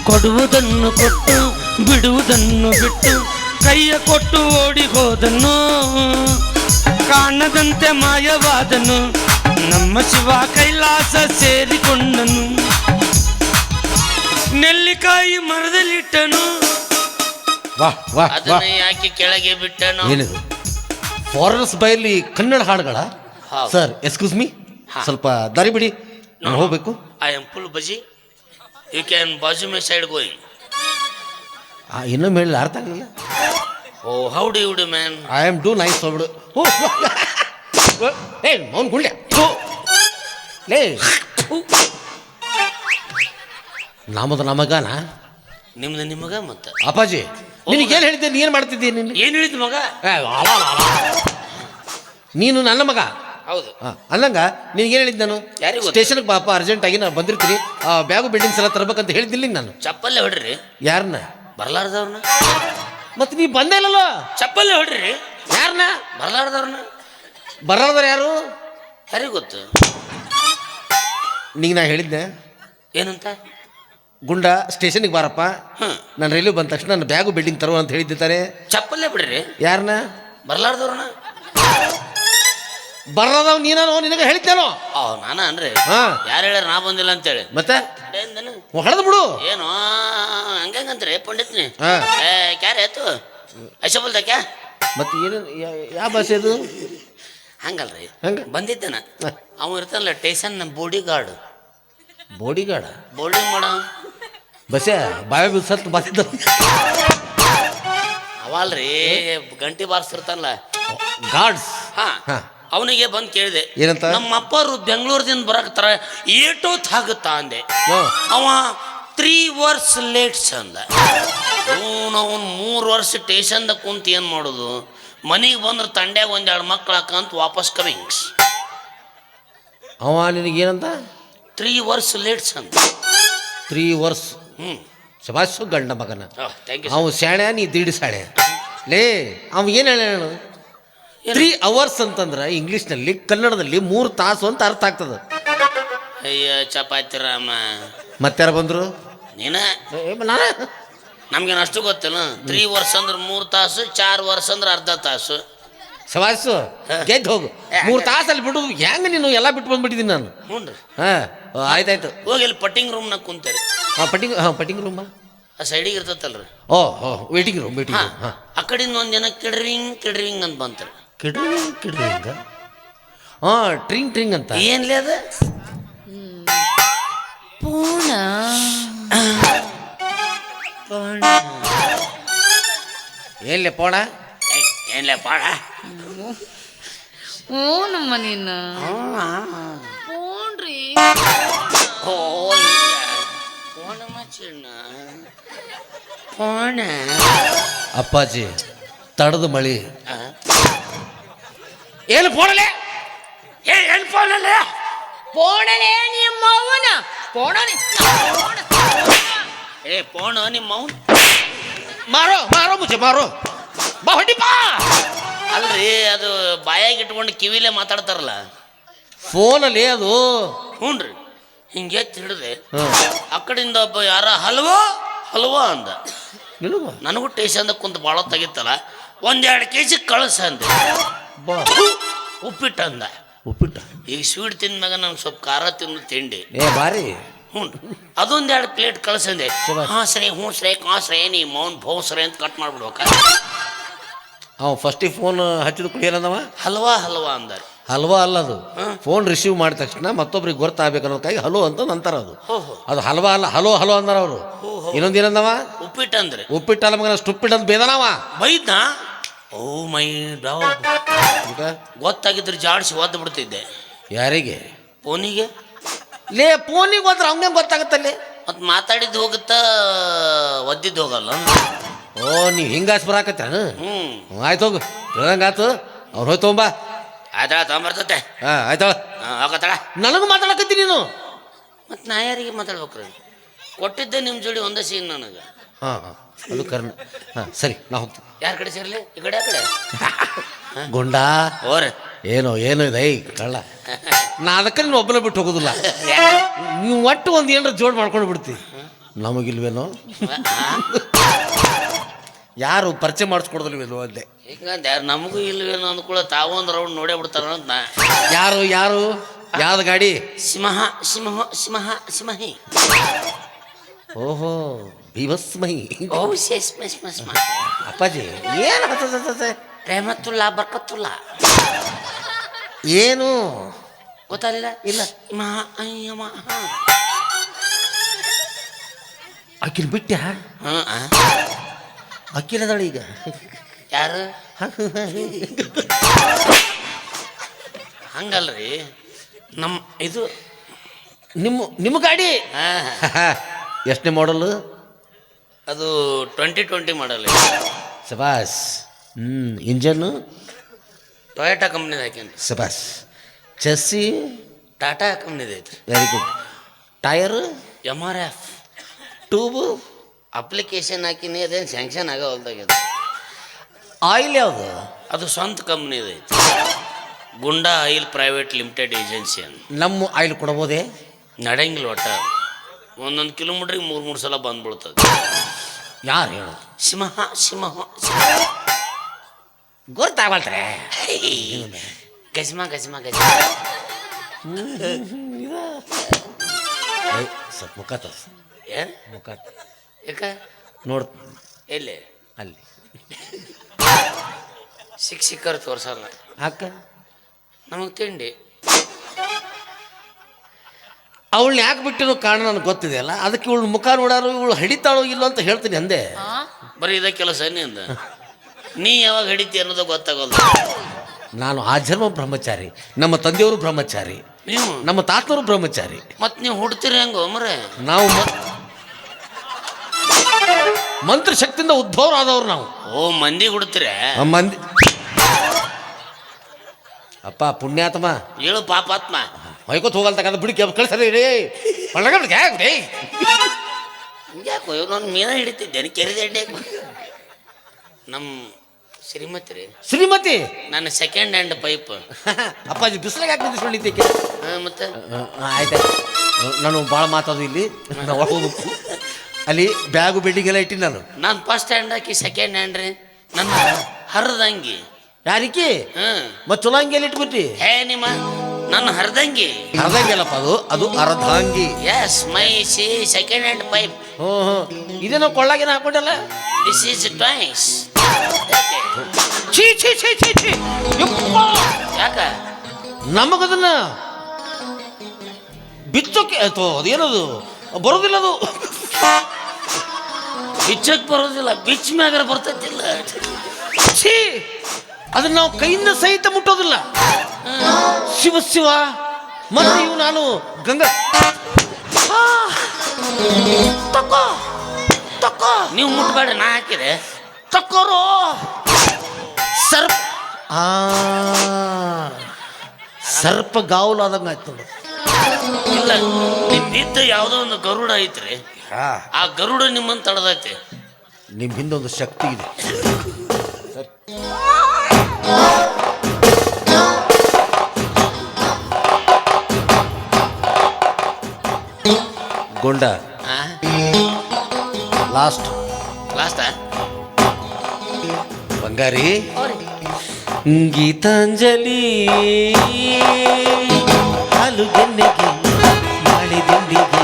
ಕೊಡುವುದನ್ನು ಕೊಟ್ಟು ಬಿಡುವುದನ್ನು ಬಿಟ್ಟು ಕೈಯ ಕೊಟ್ಟು ಓಡಿ ಹೋದನು. ಕಾಣದಂತೆ ಮಾಯವಾದನು, ನಮ್ಮ ಶಿವ ಕೈಲಾಸ ಸೇರಿಕೊಂಡನು. ನೆಲ್ಲಿಕಾಯಿ ಮರದಲ್ಲಿಟ್ಟನು, ಅದನ್ನ ಯಾಕೆ ಕೆಳಗೆ ಬಿಟ್ಟನು? ಏನಿದು ಫಾರಿನರ್ಸ್ ಬೈಲಿ ಕನ್ನಡ ಹಾಡುಗಳ? ಸರ್ ಎಕ್ಸ್ಕ್ಯೂಸ್ ಮೀ, ಸ್ವಲ್ಪ ದಾರಿ ಬಿಡಿ, ನಾನು ಹೋಗ್ಬೇಕು. I am full busy, you can ಬಾಜು ಮೈ ಸೈಡ್ ಗೋಯಿಂಗ್. ಇನ್ನೊಮ್ಮೆ ಹೇಳಿ ಅರ್ಥ ಆಗಲಿಲ್ಲ. Oh how do you do man? I am do nice ಹೋಗ್ಬಿಡು. ಏ ಮೌನ್ ಗುಳ್ಳೆ ಲೇ, ನಮ್ಮದು ನಮಗನ, ನಿಮ್ದು ನಿಮಗ. ಮತ್ತೆ ಅಪ್ಪಾಜಿ ನಿನಗೇನು ಹೇಳಿದ್ದೆ? ನೀನು ಮಾಡ್ತಿದ್ದೀನಿ? ಏನು ಹೇಳಿದ್ ಮಗ? ನೀನು ನನ್ನ ಮಗ. ಹೌದು. ಅನ್ನಂಗ ನಿನಗೇನು ಹೇಳಿದ್ದು ನಾನು? ಸ್ಟೇಷನ್ಗೆ ಬಾಪ ಅರ್ಜೆಂಟಾಗಿ ನಾನು ಬಂದಿರ್ತೀನಿ, ಬ್ಯಾಗು ಬಿಲ್ಡಿಂಗ್ಸ್ ಎಲ್ಲ ತರಬೇಕಂತ ಹೇಳಿದ್ದಿಲ್ಲ ನಾನು. ಚಪ್ಪಲ್ಲೇ ಹೊಡ್ರಿ. ಯಾರನ್ನ? ಬರ್ಲಾರ್ದವ್ರನ್ನ. ಮತ್ತೆ ನೀ ಬಂದೇ ಇಲ್ಲಲ್ಲ? ಚಪ್ಪಲ್ಲೇ ಹೊಡ್ರಿ. ಯಾರನ್ನ? ಬರ್ಲಾರ್ದವ್ರನ್ನ. ಬರ್ಲಾರ್ದಾರ ಯಾರು? ಯಾರಿಗೆ ಗೊತ್ತು? ನಿಂಗೆ ನಾ ಹೇಳಿದ್ದೆ ಏನಂತ? ಗುಂಡ ಸ್ಟೇಷನ್ಗೆ ಬಾರಪ್ಪ, ನಾನು ರೈಲ್ವೆ ಬಂದ ತಕ್ಷಣ ನನ್ನ ಬ್ಯಾಗು ಬಿಲ್ಡಿಂಗ್ ತರುವ ಅಂತ ಹೇಳಿದ್ದಾರೆ. ಚಪ್ಪಲ್ಲೇ ಬಿಡ್ರಿ. ಯಾರನ್ನ? ಬರ್ಲಾರ್ದವ್ರನ್ನ. ಬರ್ಲಾದವ್ ನೀನಾನು? ನಿನಗೆ ಹೇಳಿದ್ದೇನೋ? ನಾನ ಅನ್ರಿ. ಯಾರು ಹೇಳ್ಯಾರ ನಾ ಬಂದಿಲ್ಲ ಅಂತೇಳಿ? ಮತ್ತೆ ಹೊಡೆದು ಬಿಡು. ಏನು ಹಂಗಂತ್ರಿ ಪಂಡಿತ್ನಿ? ಕ್ಯಾರ ಆಯ್ತು ಐಸ ಬೋಲ್ದ ಕ್ಯಾ? ಮತ್ತೆ ಏನು ಯಾವ ಭಾಷೆ ಅದು? ಹಂಗಲ್ರಿ, ಹಂಗ ಬಂದಿದ್ದಾನ ಅವ ಇರ್ತಾನಲ್ಲ station body guard. Body guard? Boarding ಮಾಡ ಬಸ್ಸೆ ಬಾಯ ಸತ್ತು ಬಸ್ಸಿದ್ದ ಅವಲ್ರಿ, ಗಂಟಿ ಬಾರಿಸ್ತಿರ್ತಾನಲ್ಲ ಗಾರ್ಡ್ಸ್. ಅವನಿಗೆ ಬಂದು ಕೇಳಿದೆ, ಏನಂತ? ನಮ್ಮ ಅಪ್ಪರು ಬೆಂಗಳೂರದಿಂದ ಬರಕತ್ತಾರ, ಏಟೋತ್ ಆಗುತ್ತಾ ಅಂದೆ. ಅವ 3 ವರ್ಷ ಲೇಟ್ಸ್ ಅಂದ. ಅವನು 3 ವರ್ಷ ಸ್ಟೇಷನ್ದಾಗ ಕುಂತ ಏನು ಮಾಡೋದು? ಮನೆಗೆ ಬಂದ್ರೆ ತಂಡ್ಯಾಗ 1-2 ಮಕ್ಳು ಹಾಕಂತ ವಾಪಸ್ ಕಮಿಂಗ್ಸ್. ಅವ ನಿನಗೇನಂತ? 3 ವರ್ಷ ಲೇಟ್ಸ್ ಅಂತ. 3 ವರ್ಷ? ಶಬಾಷು ಗಂಡ ಮಗನ. ಅವ ಶಾಣೆ, ನೀ ದಿಡಿ ಶಾಣೆ. ಲೇ ಅವ ಏನು ಹೇಳ? 3 hours ಅಂತಂದ್ರೆ ಇಂಗ್ಲೀಷ್ನಲ್ಲಿ, ಕನ್ನಡದಲ್ಲಿ 3 ತಾಸು ಅಂತ ಅರ್ಥ ಆಗ್ತದೆ. ಅಯ್ಯ ಚಪಾತಿ ರಾಮ. ಮತ್ತಾರ ಬಂದರು? ನೀನ. ನಮ್ಗೇನು ಅಷ್ಟು ಗೊತ್ತಿಲ್ಲ. 3 ವರ್ಷ ಅಂದ್ರೆ 3 ತಾಸು, 4 ವರ್ಷ ಅಂದ್ರೆ ಅರ್ಧ ತಾಸು. ಶಬಾಷು ಗೆದ್ದು ಹೋಗು. 3 ತಾಸಲ್ಲಿ ಬಿಡು. ಹೆಂಗೆ ನೀನು ಎಲ್ಲ ಬಿಟ್ಟು ಬಂದ್ಬಿಟ್ಟಿದ್ದೀನಿ ನಾನು. ಹ್ಞೂ ರೀ. ಆಯ್ತಾಯ್ತು. ಹೋಗಿ ಇಲ್ಲಿ ಪಟ್ಟಿಂಗ್ ರೂಮ್ನಾಗ ಕುಂತಾರೆ. ಪಟ್ಟಿಂಗ್ ರೂಮ್ ಆ ಸೈಡಿಗೆ ಇರ್ತೈತಲ್ರಿ. Waiting room. ಆ ಕಡೆಯಿಂದ ಒಂದು ಜನ ಕಿಡ್ರಿಂಗ್ ಅಂತ ಬಂತಾರೆ. ಕಿಡ್ರಿಂಗ್ ಟ್ರಿಂಗ್ ಅಂತ ಏನ್ಲೇ ಅದ? ಪೂಣ ಏನ್ಲೇ ಪೋಣ? ಏನ್ಲೇ ಪಾಡ? ನಮ್ಮ ನೀನು ಪೂಣ್ರಿ. ಅಪ್ಪಾಜಿ ತಡದ ಮಳಿ. ಏನು ಪೋಣಲೆ? ಏನು ಪೋಣಲೆ? ಪೋಣಲೆ ನಿಮ್ಮ ಅವನ ಪೋಣನೆ. ಪೋಣ ನಿಮ್ಮ ಅವನು. ಮಾರೋ ಮುಚ್ಚೆ ಮಾರೋ ಬಾ ಹೊಡಿ ಬಾ. ಅಲ್ರಿ, ಅದು ಬಾಯಾಗಿ ಇಟ್ಕೊಂಡು ಕಿವಿಲೇ ಮಾತಾಡ್ತಾರಲ್ಲ ಫೋನಲ್ಲಿ ಅದು. ಹ್ಞೂ ರೀ. ಹಿಂಗೆ ಹಿಡಿದೆ, ಆ ಕಡೆಯಿಂದ ಒಬ್ಬ ಯಾರ ಹಲ್ವಾ ಅಂದ. ನನಗೂ ಟೇಷನ್ದಾಗ ಕುಂತ ಭಾಳ ತೆಗಿತ್ತಲ್ಲ, 1-2 kg ಕಳಸ ಅಂದೆ. ಉಪ್ಪಿಟ್ಟು ಅಂದ. ಉಪ್ಪಿಟ್ಟು? ಈಗ ಸ್ವೀಟ್ ತಿಂದ ಮ್ಯಾಗ ನಂಗೆ ಸ್ವಲ್ಪ ಖಾರ ತಿಂಡಿ. ಬಾರಿ. ಹ್ಞೂ, ಅದೊಂದು 2 ಪ್ಲೇಟ್ ಕಳ್ಸಂದೆ. ಸರಿ, ಹ್ಞೂ ಸರಿ, ಸರಿ, ನೀ ಮೌನ್ ಭೋ ಸರಿ ಅಂತ ಕಟ್ ಮಾಡ್ಬಿಡ್ಬೇಕ. ಫಸ್ಟಿಗೆ ಫೋನ್ ಹಚ್ಚಿದ ಕೂಡ ಏನಂದವ? ಹಲ್ವಾ ಅಂದ. ಹಲ್ವಾ ಅಲ್ಲದು. ಫೋನ್ ರಿಸೀವ್ ಮಾಡಿದ ತಕ್ಷಣ ಮತ್ತೊಬ್ರಿಗೆ ಗೊತ್ತಾಗಬೇಕು ಅನ್ನೋದಕ್ಕಾಗಿ ಹಲೋ ಅಂತ ಅಂತಾರ. ಅದು ಹಲ್ವಾ ಅಲ್ಲ, ಹಲೋ ಅಂದಾರ ಅವರು. ಇನ್ನೊಂದು ಏನಂದವ? ಉಪ್ಪಿಟ್ಟು ಅಂದ್ರೆ. ಉಪ್ಪಿಟ್ಟು ಅಲ್ಲ ಮಗನ, ಸ್ಟುಪ್ಪಿಟ್ಟು ಅಂತ ಬೇದನವ. ಬೈದ್ನಾ? ಓ ಮೈ ಡಾವ್. ಗೊತ್ತಾಗಿದ್ರೆ ಜಾಡಿಸಿ ಒದ್ದು ಬಿಡ್ತಿದ್ದೆ. ಯಾರಿಗೆ? ಫೋನಿಗೆ. ಲೇ ಫೋನಿಗೆ ಹೋದ್ರೆ ಅವಂಗೆ ಗೊತ್ತಾಗತ್ತಲ್ಲಿ. ಮತ್ತು ಮಾತಾಡಿದ್ದು ಹೋಗುತ್ತಾ, ಒದ್ದಿದ್ದು ಹೋಗಲ್ಲ. ನೀವು ಹಿಂಗಾಸ್ ಬರಾಕತ್ತ? ಆಯ್ತು ಹೋಗು, ಹೇಳ್ದಂಗಾತು. ಅವ್ರು ಹೋಯ್ತು ತೊಗೊಂಬ. ಆಯ್ತಾಳ, ತೊಗೊಂಬರ್ತತೆ. ಆಯ್ತಾಳ, ಹೋಗತ್ತಾಳ. ನನಗೂ ಮಾತಾಡಕತ್ತಿ ನೀನು. ಮತ್ತು ನಾ ಯಾರಿಗೆ ಮಾತಾಡ್ಬೇಕ್ರಿ? ಕೊಟ್ಟಿದ್ದೆ ನಿಮ್ಮ ಜೋಡಿ ಒಂದೇ ಸೀನ್ ನನಗೆ. ಅದು ಕರ್ಣ. ಸರಿ, ನಾ ಹೋಗ್ತೀನಿ. ಯಾರ ಕಡೆ ಸೇರ್ಲಿ? ಈ ಕಡೆ ಆ ಕಡೆ ಗುಂಡ ಓರ್ ಏನೋ ಇದೆ ಐ ಕಳ್ಳ. ನಾ ಅದಕ್ಕೆ ನೀನು ಒಬ್ಬನೇ ಬಿಟ್ಟು ಹೋಗೋದಿಲ್ಲ. ನೀವು ಒಟ್ಟು ಒಂದು ಏನಾರ ಜೋಡ್ ಮಾಡ್ಕೊಂಡು ಬಿಡ್ತೀವಿ. ನಮಗಿಲ್ವೇನೋ ಯಾರು ಪರಿಚಯ ಮಾಡಿಸ್ಕೊಡೋದಿಲ್ವೇನೋ ಅಲ್ಲೇ ಹಿಂಗಂದ ಯಾರು ನಮಗೂ ಇಲ್ವೇನೋ ಅಂದ್ಕೂಡ ತಾವು ಒಂದು ರೌಂಡ್ ನೋಡೇ ಬಿಡ್ತಾರ ಅಂತ ನಾ ಯಾರು ಯಾವ್ದು ಗಾಡಿ ಸಿಮಹಿ ಓಹೋ ಭೀಭಸ್ಮಹಿ ಓ ಅಪ್ಪಾಜಿ ಏನು ರೆಹಮತ್ತುಲ್ಲಾ ಬರ್ಕತ್ತುಲ್ಲಾ ಏನು ಗೊತ್ತಾಗಲಿಲ್ಲ ಇಲ್ಲ ಅಕ್ಕಿನ ಬಿಟ್ಟ ಅಕ್ಕಿನದಾಳ ಈಗ ಯಾರು ಹಂಗಲ್ರಿ ನಮ್ಮ ಇದು ನಿಮ್ಮ ಗಾಡಿ ಎಷ್ಟನೇ ಮಾಡಲು ಅದು 2020 ಮಾಡಲ್ಲ ಸಬಾಸ್ ಇಂಜನ್ನು ಟೊಯೋಟಾ ಕಂಪ್ನಿದ ಹಾಕ್ಯಂತ ಸಬಾಸ್ ಚೆಸ್ಸಿ ಟಾಟಾ ಕಂಪ್ನಿದ ಐತ್ರಿ very good tyre MRF tube application ಹಾಕಿನಿ ಅದೇನು ಸ್ಯಾಂಕ್ಷನ್ ಆಗೋ ಹೊಲ್ದಾಗ್ಯದ ಆಯಿಲ್ ಯಾವುದು ಅದು ಸ್ವಂತ ಕಂಪ್ನಿದ ಐತಿ goonda oil private limited agency ಅಂತ ನಮ್ಮ ಆಯಿಲ್ ಕೊಡ್ಬೋದೇ ನಡೆಯಂಗಿಲ್ಲ ಒಟ್ಟ ಒಂದೊಂದು ಕಿಲೋಮೀಟ್ರಿಗೆ 3 ಸಲ ಬಂದ್ಬಿಡ್ತದೆ ಯಾರು ಹೇಳು ಸಿಂಹ ಗೊತ್ತಾಗಲ್ತ್ರೆ ಗಜ್ಮ ಸ್ವಲ್ಪ ಮುಖ ತೋರಿಸು ಏನು ಮುಖ ಯಾಕ ನೋಡ್ ಎಲ್ಲಿ ಅಲ್ಲಿ ಸಿಕ್ಕರ್ ತೋರ್ಸಲ್ಲ ಹಾಕ ನಮಗೆ ತಿಂಡಿ ಅವಳನ್ನ ಯಾಕೆ ಬಿಟ್ಟಿರೋ ಕಾರಣ ನನಗೆ ಗೊತ್ತಿದೆ ಅಲ್ಲ ಅದಕ್ಕೆ ಇವಳು ಮುಖ ನೋಡಾರು ಇವಳು ಹಿಡಿತಾಳೋ ಇಲ್ಲೋ ಅಂತ ಹೇಳ್ತೀನಿ ಅಂದೆ ಬರೀ ಇದ ಕೆಲಸ ಅಂದ ನೀ ಯಾವಾಗ ಹಿಡಿತಿ ಅನ್ನೋದು ಗೊತ್ತಾಗಲ್ಲ ನಾನು ಆ ಜನ್ಮ ಬ್ರಹ್ಮಚಾರಿ ನಮ್ಮ ತಂದೆಯವರು ಬ್ರಹ್ಮಚಾರಿ ನೀವು ನಮ್ಮ ತಾತನವರು ಬ್ರಹ್ಮಚಾರಿ ಮತ್ತೆ ನೀವು ಹುಡ್ತೀರಿ ಹೆಂಗೋ ಮರೆ ನಾವು ಮಂತ್ರ ಶಕ್ತಿಯಿಂದ ಉದ್ಭವರಾದವ್ರು ನಾವು ಓ ಮಂದಿ ಹುಡ್ತೀರ ಮಂದಿ ಅಪ್ಪ ಪುಣ್ಯಾತ್ಮ ಹೇಳು ಪಾಪಾತ್ಮ ಹೊಯ್ಕೋತ್ ಹೋಗಲ್ತಕ್ಕಂಥ ಬಿಡಿ ಕಳ್ಸರಿ ರೇ ಯಾಕೋ ನಾನು ಮೀನ ಹಿಡಿತಿದ್ದೇನೆ ಕೆರೆದೆ ನಮ್ಮ ಶ್ರೀಮತಿ ರೀ ಶ್ರೀಮತಿ ನನ್ನ ಸೆಕೆಂಡ್ ಹ್ಯಾಂಡ್ ಪೈಪ್ ಅಪ್ಪಾಜಿ ಬಿಸಿಲಾಗ ಯಾಕೆ ನಿಂತಿಸ್ಕೊಂಡಿದ್ದಕ್ಕೆ ಮತ್ತೆ ಆಯ್ತಾಯ್ತು ನಾನು ಭಾಳ ಮಾತಾಡೋದು ಇಲ್ಲಿ ನಾವು ಹೋಗ್ಬೇಕು ಅಲ್ಲಿ ಬ್ಯಾಗು ಬೆಡ್ಡಿಂಗ್ ಎಲ್ಲ ಇಟ್ಟಿನಿ ನಾನು ಫಸ್ಟ್ ಹ್ಯಾಂಡ್ ಹಾಕಿ ಸೆಕೆಂಡ್ ಹ್ಯಾಂಡ್ ರೀ ನನ್ನ ಹರಿದಂಗಿ ಯಾರಿಕಿ ಮತ್ತೆ ಚಲೋ ಹಂಗೆಲ್ಲ ಇಟ್ಬಿಟ್ಟಿ ಹೇ ನಿಮ್ಮ ನನ್ನ ಹರಿದಂಗಿ ಅರ್ಧಂಗಿಲ್ಲಪ್ಪ ಅದು ಅರ್ಧಾಂಗಿ ಎಸ್ ಮೈ ಸಿ ಸೆಕೆಂಡ್ ಹ್ಯಾಂಡ್ ಪೈಪ್ ಇದೇನೋ ಕೊಳ್ಳಾಗೇನ ಹಾಕೊಂಡಲ್ಲ ದಿಸ್ ಈಸ್ ಟ್ವೈಸ್ ಛೀ ಛೀ ಛೀ ಛೀ ಛೀ ಯಾಕ ನಮಗದನ್ನ ಬಿಚ್ಚೋಕೆ ಅಥವಾ ಅದೇನದು ಬರೋದಿಲ್ಲ ಅದು ಬಿಚ್ಚಕ್ ಬರೋದಿಲ್ಲ ಬಿಚ್ ಮ್ಯಾಗಾರ ಬರ್ತೈತಿಲ್ಲ ಛೀ ಅದನ್ನ ನಾವು ಕೈಯಿಂದ ಸಹಿತ ಮುಟ್ಟೋದಿಲ್ಲ ಶಿವ ಮತ್ತೆ ಇವು ನಾನು ಗಂಗಾ ತಕ್ಕೋ ನೀವು ಮುಟ್ಬೇಡ ನಾ ಹಾಕಿದೆ ತಕ್ಕೋರು ಸರ್ಪ ಸರ್ಪ ಗಾವಲು ಆದಂಗ ಆಯ್ತು ನೋಡು ಇಲ್ಲ ನಿಮ್ಮಿದ್ದ ಯಾವುದೋ ಒಂದು ಗರುಡ ಐತ್ರಿ ಆ ಗರುಡ ನಿಮ್ಮನ್ನು ತಡದೈತಿ ನಿಮ್ಮ ಹಿಂದೊಂದು ಶಕ್ತಿ ಇದೆ ಗೊಂಡ ಲಾಸ್ಟ್ ಬಂಗಾರಿ ಗೀತಾಂಜಲಿ ಹಾಲು ಗೆನ್ನೆಗೆ ನಾಳೆ ದಿಂಡಿಗೆ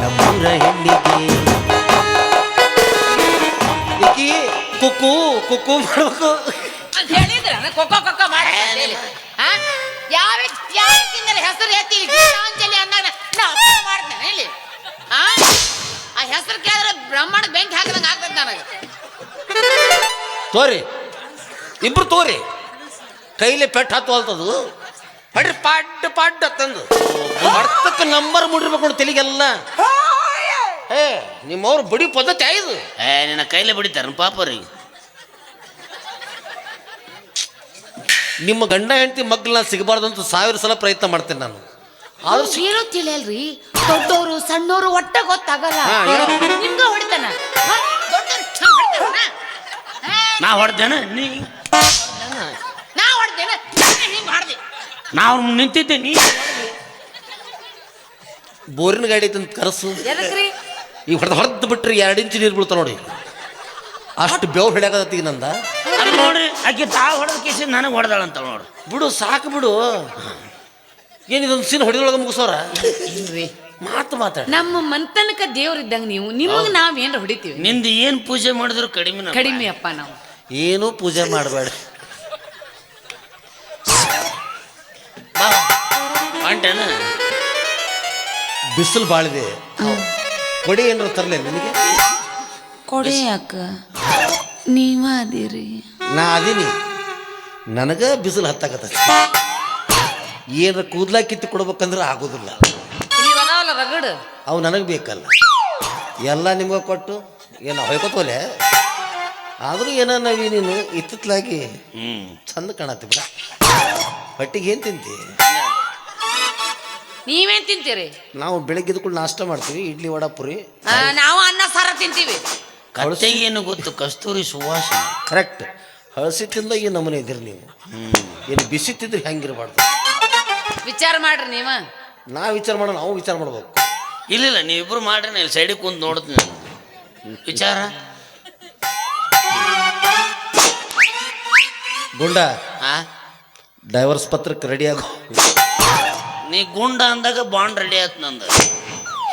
ನಮ್ಮೂರ ಹೆಣ್ಣಿಗೆ ಏಕಿ ಕುಕ್ಕು ಕುಕ್ಕು ಮಾಡ್ಬೇಕು ಹೇಳಿದ್ರ ಕೊಕ್ಕೋ ಮಾಡಿ ಯಾವಕ್ಕಿಂದರೆ ಹೆಸರು ಎತ್ತಿ ಗೀತಾಂಜಲಿ ಅಂದಾಗ ಮಾಡ್ತೇನೆ ಇಲ್ಲಿ ಆ ಹೆಸರು ಕೇಳಿದ್ರೆ ಬ್ರಹ್ಮಾಂಡ ಬೆಂಕಿ ಹಾಕಿದಂಗೆ ಆಗ್ತದೆ ನನಗೆ ತೋರಿ ಇಬ್ರು ತೋರಿ ಕೈಲಿ ಪೆಟ್ಟು ಹತ್ತು ಅಲ್ತದು ಹೊಡ್ರಿ ಪಾಡ್ ತಂದು ಅರ್ಥಕ್ಕೆ ನಂಬರ್ ಮುಡಿರ್ಬೇಕು ನೋಡಿ ತೆಲಿಗೆಲ್ಲ ನಿಮ್ಮವ್ರು ಬಡಿ ಪದ್ಧತಿ ಆಯ್ದು ನಿನ್ನ ಕೈಲೇ ಬಿಡಿತಾರ ಪಾಪ ರೀ ನಿಮ್ಮ ಗಂಡ ಹೆಂಡತಿ ಮಗ್ಲನ್ನ ಸಿಗಬಾರ್ದು ಅಂತ 1000 ಸಲ ಪ್ರಯತ್ನ ಮಾಡ್ತೇನೆ ನಾನು ಆದ್ರೂ ಏನೋ ತಿಳಿಯಲ್ರಿ ದೊಡ್ಡವರು ಸಣ್ಣವರು ಒಟ್ಟ ಗೊತ್ತಾಗಲ್ಲ ನಿಮ್ಗೆ ಹೊಡಿತಾನ ನಾ ಹೊಡ್ದೇನ ನೀ ನಾ ಹೊಡ್ದೇನ ಹಿಂಗ್ ಮಾಡ್ದೆ ನಾವು ನಿಂತಿದ್ದೆ ನೀ ಬೋರಿನ ಗಾಡಿ ತಂದು ಕರೆಸು ಎದಕ್ರಿ ಈಗ ಹೊಡೆದು ಬಿಟ್ರಿ 2 ಇಂಚು ನೀರು ಬೀಳ್ತಾವ ನೋಡಿ, ಅಷ್ಟು ಬೆವ್ರು ಹಿಡಿಯಾಕತ್ತಿ ನಂದ. ಅಲ್ಲಿ ನೋಡ್ರಿ ಆಕೆ ತಾ ಹೊಡೆದ ಕೇಸಿ ನನಗೆ ಹೊಡೆದಾಳಂತ ನೋಡ್ರಿ. ಬಿಡು ಸಾಕು ಬಿಡು, ಏನಿದೊಂದು ಸೀನ್ ಹೊಡೆದೊಳಗೆ ಮುಗಿಸೋರ ಇಲ್ರಿ ಮಾತಾಡ. ನಮ್ಮ ಮಂತನಕ ದೇವ್ರ ಇದ್ದಂಗ ನೀವು, ನಿಮಗ್ ನಾವ್ ಏನ್ರ ಹೊಡಿತೀವಿ. ನಿಂದು ಏನು ಪೂಜೆ ಮಾಡಿದ್ರು ಕಡಿಮೆ ಕಡಿಮೆ ಅಪ್ಪ ನಾವು. ಏನೂ ಪೂಜೆ ಮಾಡಬೇಡ. ಅಂಟೇನ ಬಿಸಿಲು ಬಾಳಿದೆ, ಕೊಡಿ ಏನಾರು ತರಲೇ ನಿನಗೆ? ಕೊಡೆ ಅಕ್ಕ ನೀವ ಅದೀರಿ. ನಾ ಅದೀನಿ, ನನಗೆ ಬಿಸಿಲು ಹತ್ತಾಕತ್ತ. ಏನಾರ ಕೂದ್ಲಾ ಕಿತ್ತು ಕೊಡ್ಬೇಕಂದ್ರೆ ಆಗೋದಿಲ್ಲ. ರಗಡ್ ಅವು ನನಗೆ ಬೇಕಲ್ಲ, ಎಲ್ಲ ನಿಮ್ಗೆ ಕೊಟ್ಟು ಏನು ಹೊಯ್ಕೋತೋಲೆ. ಆದರೂ ಏನೋ ನೀನು ಇತ್ತಿತ್ತಲಾಗಿ ಚಂದ ಕಾಣತ್ತಿ ಬಿಡ. ಹೊಟ್ಟಿಗೆ ಏನು ತಿಂತಿ? ನೀವೇನ್ ತಿಂತೀರಿ? ನಾವು ಬೆಳಗ್ಗೆ ಕೂಡ ನಾಷ್ಟ ಮಾಡ್ತೀವಿ, ಇಡ್ಲಿ ವಡಾ ಪುರಿ. ನಾವು ಅನ್ನ ಸಾರ ತಿಂತೀವಿ. ಏನು ಗೊತ್ತು, ಕಸ್ತೂರಿ ಸುವಾಸನೆ. ಕರೆಕ್ಟ್. ಹಳಸಿ ತಿಂದ ಈ ನಮೂನೆ ಇದ್ದೀರಿ ನೀವು. ಏನು ಬಿಸಿ ತಿಂದ್ರೆ ಹೆಂಗಿರಬಾರ್ದು. ವಿಚಾರ ಮಾಡ್ರಿ ನೀವ. ನಾ ವಿಚಾರ ಮಾಡೋಣ, ನಾವು ವಿಚಾರ ಮಾಡ್ಬೇಕು. ಇಲ್ಲ ನೀವಿಬ್ರು ಮಾಡ್ರಿ, ನಾನು ಇಲ್ಲಿ ಸೈಡಿಗೆ ಕುಂತು ನೋಡ್ತೀನಿ ವಿಚಾರ. ಗುಂಡ ಆ ಡೈವರ್ಸ್ ಪತ್ರಕ್ಕೆ ರೆಡಿ ಆಗೋ. ನೀ ಗುಂಡ ಅಂದಾಗ ಬಾಂಡ್ ರೆಡಿ ಆಯ್ತು ನಂದು.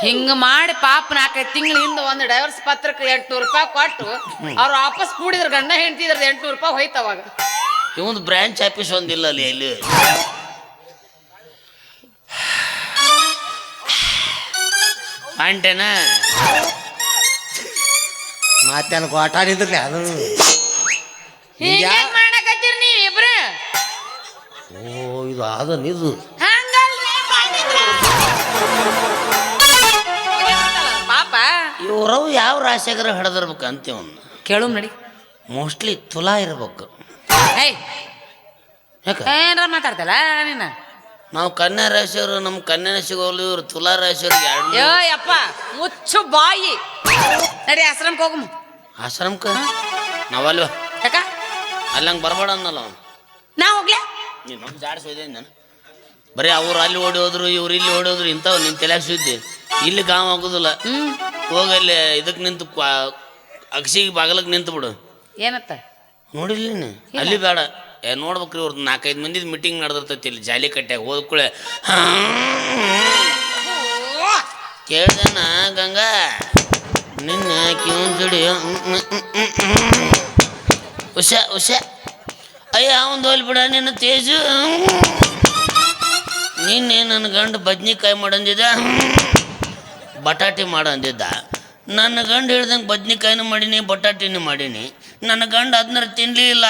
ಹಿಂಗ ಮಾಡಿ ಪಾಪ 4-5 ತಿಂಗಳ ಹಿಂದೆ ಒಂದು ಡೈವರ್ಸ್ ಪತ್ರಕ್ಕೆ 800 ರೂಪಾಯಿ ಕೊಟ್ಟು ಅವ್ರು ವಾಪಸ್ ಕೂಡಿದ್ರು, ಗಂಡ ಹೆಂಡ್ತಿದ್ರ 800 ರೂಪಾಯಿ ಹೋಯ್ತು. ಅವಾಗ ಇವಂದು ಬ್ರಾಂಚ್ ಆಫೀಸ್ ಒಂದಿಲ್ಲ ಅಲ್ಲಿ. ಎಲ್ಲಿ ಅಂಟೇನ ಮಾತೇನು ಆಟಾಡಿದ್ರಲ್ಲ ಅದು. ಹಿಂಗೇನ್ ಮಾಡಕತ್ತೀರಿ ನೀವ್ ಇಬ್ರು? ಓ ಇದು ಅದನ್ ಇದು ಹಂಗಲ್ರಿ ಮಾಡಿದ್ರು. ಪಾಪ ಇವ್ರವು ಯಾವ ರಾಶಿಯಾಗರ ಹಿಡಿದಿರ್ಬೇಕು ಅಂತೀವನ್ನ ಕೇಳು ನಡಿ. ಮೋಸ್ಟ್ಲಿ ತುಲಾ ಇರ್ಬೇಕು. ಏಯ್ ಯಾಕ ಏನಾರ ಮಾತಾಡ್ತಲ್ಲ ನೀನ? ನಾವು ಕನ್ಯಾ ರಾಶಿಯವರು, ನಮ್ಮ ಕನ್ಯಾ ರಾಶಿಗೋಲು, ಇವ್ರು ತುಲಾ ರಾಶಿಯವ್ರಿಗೆ ಅಯ್ಯೋ ಯಪ್ಪ ಮುಚ್ಚು ಬಾಯಿ. ನಡಿ ಆಶ್ರಮಕ್ಕೆ ಹೋಗಮ್ಮ. ಆಶ್ರಮಕ್ಕ ನಾವಲ್ವ ಯಾಕ ಅಲ್ಲಂಗೆ ಬರಬೇಡ ಅನ್ನಲ್ಲ ಅವನು. ನಾ ಹೋಗ್ಲಾ? ನೀನು ಜಾಡ್ಸೋದೆ ನಾನು. ಬರೀ ಅವ್ರು ಅಲ್ಲಿ ಓಡಿ ಹೋದ್ರು, ಇವ್ರು ಇಲ್ಲಿ ಓಡಿ ಹೋದ್ರು, ಇಂಥವು ನಿನ್ನ ತಲೆಯಾಗ ಸುದ್ದಿ. ಇಲ್ಲಿ ಗಾಮ್ ಆಗೋದಿಲ್ಲ. ಹೋಗಲ್ಲಿ ಇದಕ್ಕೆ ನಿಂತು ಅಗಸಿಗೆ ಬಾಗಲಕ್ಕೆ ನಿಂತು ಬಿಡು. ಏನತ್ತ ನೋಡಿಲ್ಲ ನೀನು? ಅಲ್ಲಿ ಬೇಡ. ನೋಡ್ಬೇಕ್ರಿ ಇವ್ರದ್ದು 4-5 ಮಂದಿದ ಮೀಟಿಂಗ್ ನಡೆದಿರ್ತೈತಿ ಇಲ್ಲಿ ಜಾಲಿ ಕಟ್ಟ್ಯಾಗ. ಹೋದ್ಕೂಳೆ ಕೇಳ್ದನ ಗಂಗಾ ನಿನ್ನ ಕಿವನ್ ಜೋಡಿ ಉಷಾ ಅಯ್ಯ ಅವಂದು ಹೋಲ್ ಬಿಡ ನಿನ್ನ ತೇಜು. ನಿನ್ನೆ ನನ್ನ ಗಂಡು ಬದ್ನಿಕಾಯಿ ಮಾಡಂದಿದ್ದ, ಬಟಾಟೆ ಮಾಡಂದಿದ್ದ. ನನ್ನ ಗಂಡು ಹೇಳ್ದಂಗೆ ಬದ್ನಿಕಾಯಿನೂ ಮಾಡೀನಿ, ಬಟಾಟಿನೂ ಮಾಡೀನಿ. ನನ್ನ ಗಂಡು ಅದನ್ನ ತಿನ್ಲಿಲ್ಲ.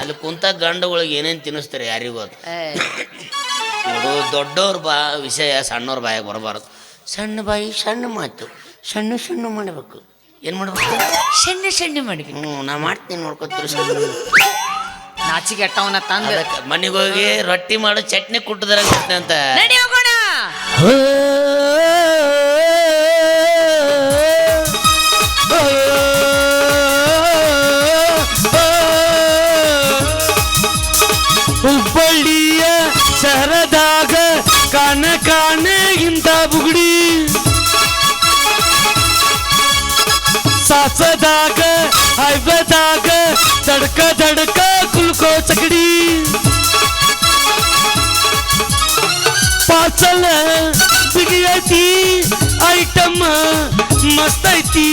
ಅಲ್ಲಿ ಕುಂತ ಗಂಡುಗಳಿಗೆ ಏನೇನು ತಿನ್ನಿಸ್ತಾರೆ ಯಾರಿಗೂ. ನೋಡು ದೊಡ್ಡವ್ರ ವಿಷಯ ಸಣ್ಣವ್ರ ಬಾಯಾಗ ಬರಬಾರ್ದು. ಸಣ್ಣ ಬಾಯಿ ಸಣ್ಣ ಮಾತು, ಸಣ್ಣ ಮಾಡಬೇಕು. ಏನು ಮಾಡ್ಬೇಕು? ಸಣ್ಣ ಮಾಡ್ಬೇಕು. ನಾ ಮಾಡ್ತೀನಿ, ನೋಡ್ಕೊತೀರಿ. ನಾಚಿಗೆ ಅಟ್ಟವನ ತಂದ ಮನೆಗೆ ಹೋಗಿ ರೊಟ್ಟಿ ಮಾಡೋ ಚಟ್ನಿ ಕುಟ್ಟದ್ರ ಅಂತ ನಡಿ ಹೋಗೋಣ. ಹುಬ್ಬಳ್ಳಿಯ ಶಹರದಾಗ ಕಾನೆ ಇಂದ ಬುಗುಡಿ, ಸಾಸದಾಗ ಹೈವೇದಾಗ ದಡ್ಕ ಕುಲ್ಕೋ ಚಕಡಿ, ಪಾರ್ಸಲ್ ಬಿಗಿ ಐತಿ ಐಟಮ್ ಮಸ್ತ್ ಐತಿ.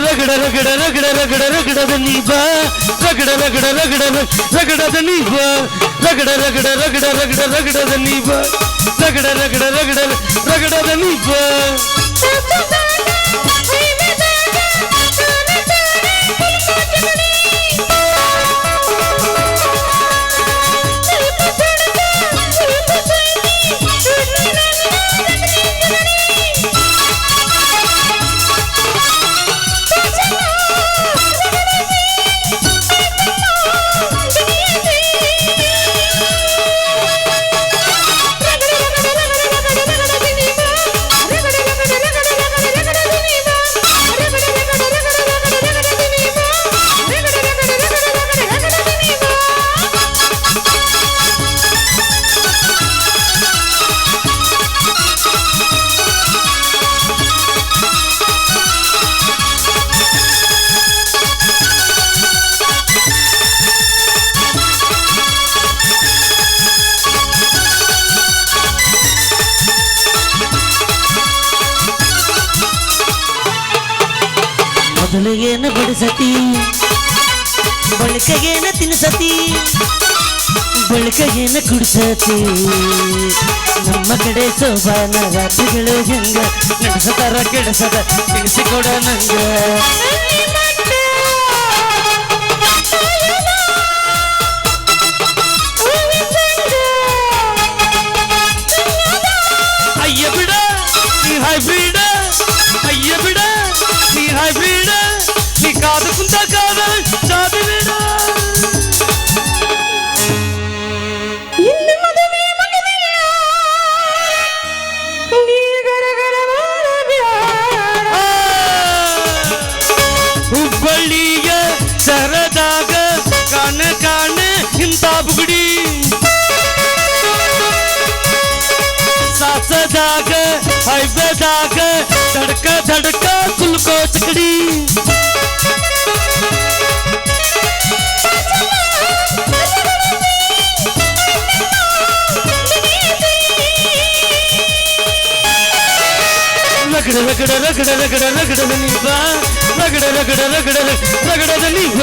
ರಗಡದ ನೀಬ ರಗಡದ ನೀಬ ರಗಡದ ನೀಬ ರಗಡದ ನೀಬ. ಮೊದಲಿಗೇನ ಬಡಿಸತಿ ಬಳಿಕಗೇನ ತಿನ್ಸತಿ ಬಳಿಕಗೇನ ಕುಡಿಸತಿ ನಮ್ಮ ಕಡೆ ಸೋಬಾನ ರಾತ್ರಿಗಳು ಹೆಂಗ ನಡೆಸತಾರ ಕೆಡಸದ ತಿಳಿಸಿಕೊಡ ನಂಗ ಅಯ್ಯ ಬಿಡ ನೀ ಹೈಬ್ರಿಡ್ ಅಯ್ಯ ಬಿಡ ನೀ ಹೈಬ್ರಿಡ್ ನೀ ಕಾದು ಕುಂತ ಕಾದ ಜಾದು ಬಿಡ ಹುಬ್ಬಳ್ಳಿಯ ಸರದಾಗ ಕಾಣ ಕಾಣ ಇಂತ ಬುಗುಡಿ ಸಾಸದಾಗ ಹೈವೇದಾಗ ಧಡ್ಕ ಧಡ್ಕ ಕುಲ್ಕೋ ಚಕಡಿ ರಗಡ ರಗಡ ರಗಡ ರಗಡ ರಗಡದ ನೀವ ರಗಡ ರಗಡ ರಗಡ ರಗಡದ ನೀವ